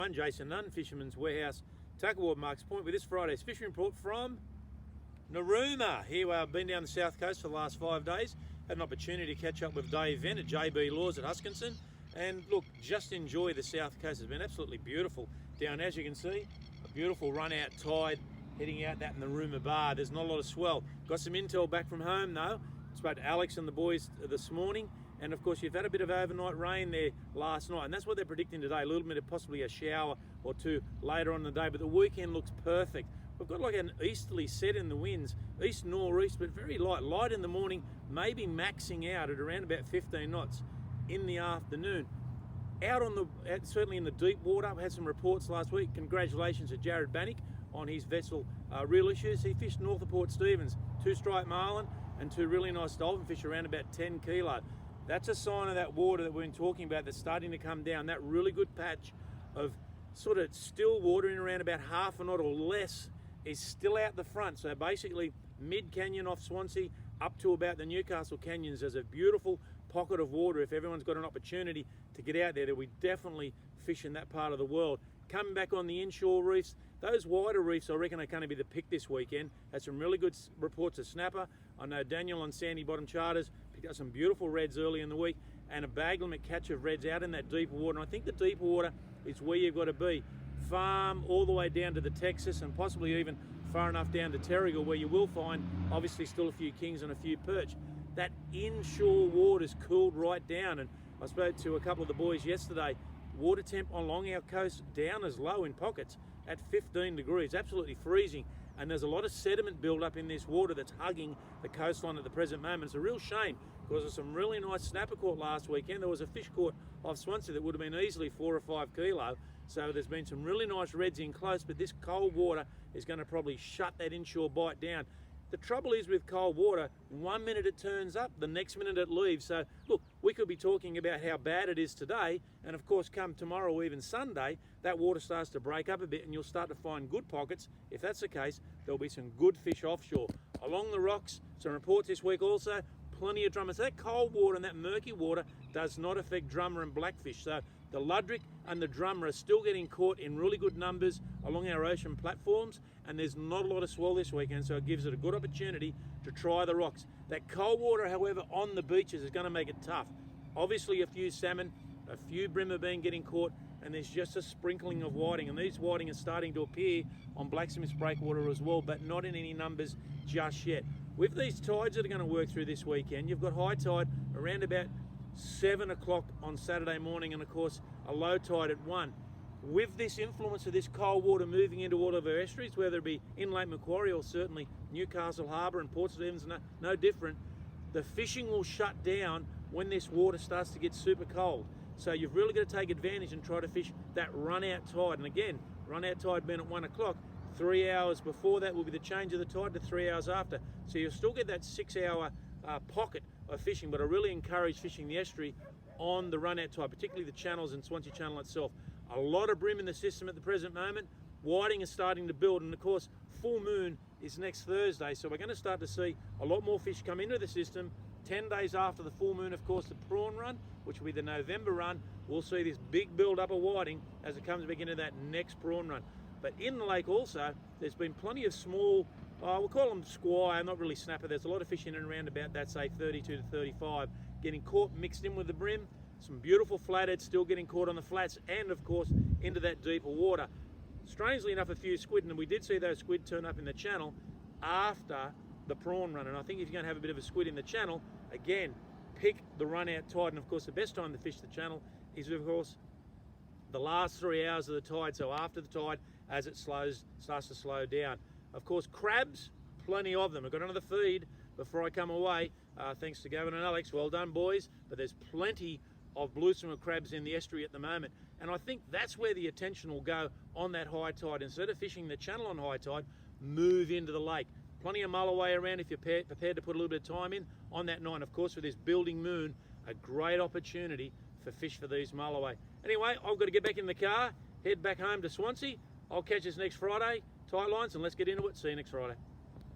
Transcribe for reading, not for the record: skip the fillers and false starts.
I'm Jason Nunn, Fisherman's Warehouse, Tackle Ward, Marks Point, with this Friday's fishing report from Narooma. Here we have been down the south coast for the last 5 days. Had an opportunity to catch up with Dave Venn at JB Laws at Huskinson. And look, just enjoy the south coast. It's been absolutely beautiful down, as you can see, a beautiful run out tide heading out that Narooma bar. There's not a lot of swell. Got some intel back from home though. Spoke to Alex and the boys this morning. And of course, you've had a bit of overnight rain there last night, and that's what they're predicting today. A little bit of possibly a shower or two later on in the day, but the weekend looks perfect. We've got like an easterly set in the winds, east northeast, but very light in the morning, maybe maxing out at around about 15 knots in the afternoon. Certainly in the deep water, we had some reports last week. Congratulations to Jared Bannick on his vessel Real Issues. He fished north of Port Stephens, 2-stripe marlin and 2 really nice dolphin fish around about 10 kilo. That's a sign of that water that we've been talking about that's starting to come down. That really good patch of sort of still water in around about half a knot or less is still out the front. So basically mid-canyon off Swansea up to about the Newcastle Canyons, there's a beautiful pocket of water. If everyone's got an opportunity to get out there, that we definitely fish in that part of the world. Coming back on the inshore reefs, those wider reefs I reckon are going to be the pick this weekend. Had some really good reports of snapper. I know Daniel on Sandy Bottom Charters picked up some beautiful reds early in the week and a bag limit catch of reds out in that deeper water. And I think the deeper water is where you've got to be. Farm all the way down to the Texas and possibly even far enough down to Terrigal, where you will find obviously still a few kings and a few perch. That inshore water's cooled right down, and I spoke to a couple of the boys yesterday. Water temp along our coast down as low in pockets at 15 degrees, absolutely freezing. And there's a lot of sediment build up in this water that's hugging the coastline at the present moment. It's a real shame because there's some really nice snapper caught last weekend. There was a fish caught off Swansea that would have been easily 4 or 5 kilo. So there's been some really nice reds in close, but this cold water is going to probably shut that inshore bite down. The trouble is with cold water, 1 minute it turns up, the next minute it leaves. So look, we could be talking about how bad it is today, and of course come tomorrow or even Sunday, that water starts to break up a bit and you'll start to find good pockets. If that's the case, there'll be some good fish offshore. Along the rocks, some reports this week also, plenty of drummers. That cold water and that murky water does not affect drummer and blackfish. So the ludric and the drummer are still getting caught in really good numbers along our ocean platforms, and there's not a lot of swell this weekend, so it gives it a good opportunity to try the rocks. That cold water, however, on the beaches is going to make it tough. Obviously a few salmon, a few bream have been getting caught, and there's just a sprinkling of whiting, and these whiting are starting to appear on Blacksmith's breakwater as well, but not in any numbers just yet. With these tides that are going to work through this weekend, you've got high tide around about 7 o'clock on Saturday morning, and of course a low tide at 1. With this influence of this cold water moving into all of our estuaries, whether it be in Lake Macquarie or certainly Newcastle Harbour and Port Stephens, no different, the fishing will shut down when this water starts to get super cold. So you've really got to take advantage and try to fish that run out tide. And again, run out tide being at 1 o'clock, 3 hours before that will be the change of the tide to 3 hours after. So you'll still get that 6-hour pocket of fishing, but I really encourage fishing the estuary on the run out tide, particularly the channels and Swansea Channel itself. A lot of bream in the system at the present moment. Whiting is starting to build, and of course full moon is next Thursday, so we're going to start to see a lot more fish come into the system. 10 days after the full moon, of course, the prawn run, which will be the November run, we'll see this big build up of whiting as it comes back into that next prawn run. But in the lake also, there's been plenty of small, we'll call them squire, not really snapper. There's a lot of fish in and around about that, say 32 to 35, getting caught mixed in with the brim. Some beautiful flatheads still getting caught on the flats, and of course into that deeper water. Strangely enough, a few squid, and we did see those squid turn up in the channel after the prawn run. And I think if you're going to have a bit of a squid in the channel, again, pick the run out tide. And of course the best time to fish the channel is of course the last 3 hours of the tide, so after the tide as it starts to slow down. Of course crabs, plenty of them. I got another feed before I come away, thanks to Gavin and Alex. Well done boys, but there's plenty of blue swimmer crabs in the estuary at the moment, and I think that's where the attention will go on that high tide. Instead of fishing the channel on high tide, move into the lake. Plenty of mulloway around if you're prepared to put a little bit of time in on that night. Of course with this building moon, a great opportunity for fish for these mulloway. Anyway, I've got to get back in the car, head back home to Swansea. I'll catch us next Friday, tight lines, and let's get into it. See you next Friday.